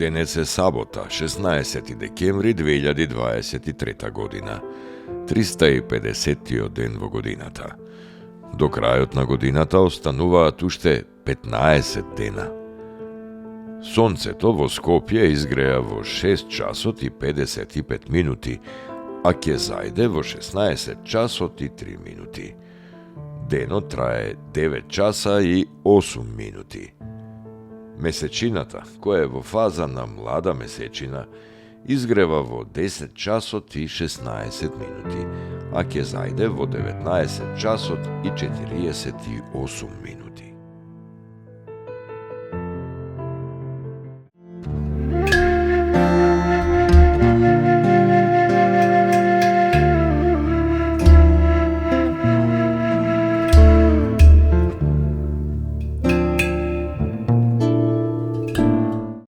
Денес е сабота, 16 декември 2023 година. 350-тиот ден во годината. До крајот на годината остануваат уште 15 дена. Сонцето во Скопје изгреа во 6 часот и 55 минути, а ќе зајде во 16 часот и 3 минути. Денот трае 9 часа и 8 минути. Месечината, која е во фаза на млада месечина, изгрева во 10 часот и 16 минути, а ќе зајде во 19 часот и 48 минути.